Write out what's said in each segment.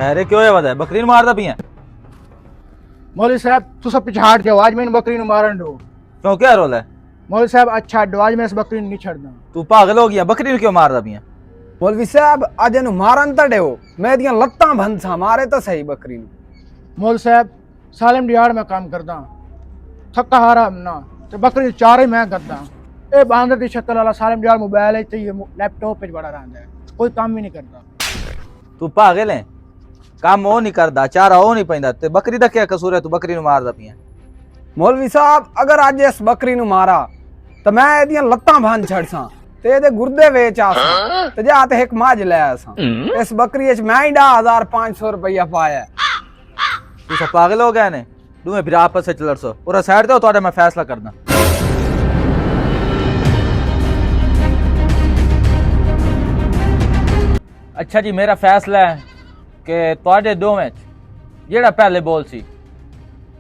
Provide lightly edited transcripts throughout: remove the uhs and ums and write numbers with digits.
खैर क्यों है वजह बकरी मारदा पिया मौलवी साहब तुसा पिछाड़ जाओ आज मैंने बकरी मारन दो। क्यों क्या रोल है मौलवी साहब अच्छा दो आज मैं इस बकरी नहीं छड़ना। तू पागल हो गया बकरी क्यों मारदा पिया मौलवी साहब आज इन्हू मारन तो डेओ मैं दियां लत्तां भंसा मारे तो सही बकरी नू। मौलवी साहब सालम डियाड़ में काम करदा थका हारा ना ते बकरी चारे मैं करदा ए बांदर दी शक्ल वाला सालम डियाड़ मोबाइल है ते ये लैपटॉप पे बड़ा रहंदा है कोई काम ही नहीं करदा। तू पागल है काम वो नहीं करदा चारा वो नहीं पैंदा ते बकरी दा क्या कसूर है तू बकरी नू मारदा पिया। मौलवी साहब अगर आज इस बकरी नू मारा तो मैं एदियां लत्तां भंन छड़सा ते एदे गुर्दे वेच आसा ते जा ते एक माज ले आसा इस बकरी च मैं ही 10,500 रुपया पाया। तू सब पागल हो गया ने दूए फिर आपस से लड़सो पूरा साइड दो तो मैं फैसला करना। अच्छा जी मेरा फैसला है कि तुहाडे दोवें जेड़ा पहले बोल सी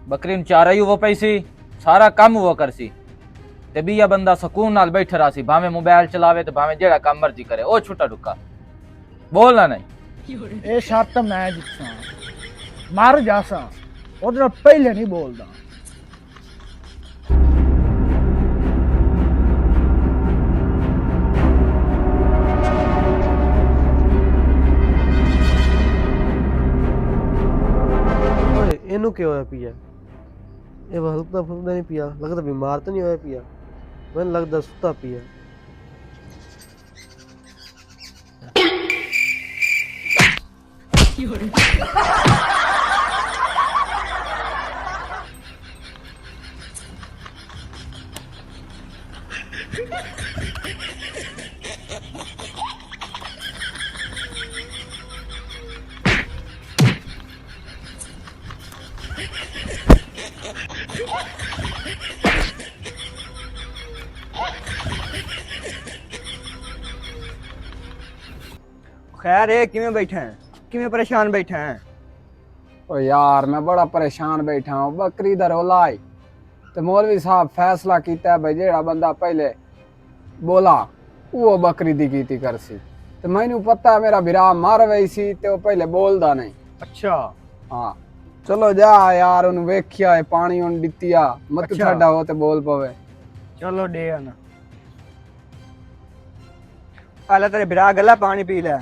बकरी नू चारा ही वो पैसी सारा काम वो करसी ते बिया बंदा सुकून नाल बैठा रहा भावे मोबाइल चलावे ते भावे जेड़ा काम मर्जी करे ओ छुट्टा डुक्का बोलना नहीं। ए शर्त मैं जितसा मार जासा उधर पहले नहीं बोलदा। ਇਹਨੂੰ ਕਿਉਂ ਹੋਇਆ ਪਿਆ ਇਹ ਹਲਕਾ ਫੁਲਕਾ ਨਹੀਂ ਪਿਆ ਲੱਗਦਾ ਬਿਮਾਰ ਤਾਂ ਨਹੀਂ ਹੋਇਆ ਪਿਆ ਮੈਨੂੰ ਲੱਗਦਾ ਸੁੱਤਾ ਪਿਆ। खैर ये किवें बैठा है किवें परेशान बैठा है। ओ यार मैं बड़ा परेशान बैठा हूँ बकरी दा रौला आई ते मौलवी साहब फैसला कीता भाई जेड़ा बंदा पहले बोला वो बकरी दी कीती करसी ते मैनू पता मेरा बिरा मर गई सी ते वो पहले बोलदा नहीं। अच्छा हाँ चलो जा यार उन्हें वेखिया है पानी उन दितिया मत अच्छा। छाड़ा हो ते बोल पवे चलो दे ना आला तेरे बिरा गला पानी पी ले।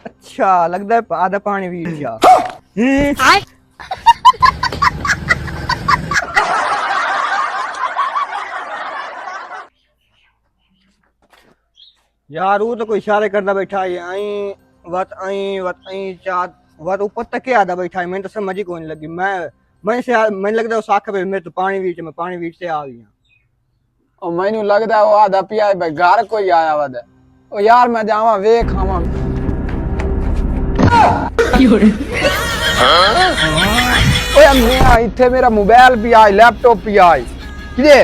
अच्छा लगता है आधा पानी पी लिया। यार वो तो कोई इशारे करता बैठा है आई वत चार वत ऊपर तक के आधा बैठा है मैंने तो समझ ही कोई नहीं लगी मैं लगता है उस आँख पे मैं तो पानी बीच से आ गई। और मैनू लगदा वो आधा पिया भाई घर कोई आया वद ओ यार मैं जावा वे खावा ओए मैं इथे मेरा मोबाइल भी आई लैपटॉप भी आई किदे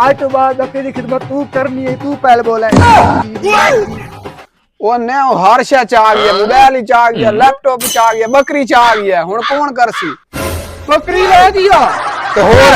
आज तो बाद बकरी की खिदमत तू करनी है तू पहले बोला ओ ने हर शे च आ गया मोबाइल ही च आ गया लैपटॉप च आ गया बकरी च आ गया हुन कौन करसी बकरी ले दिया तो होर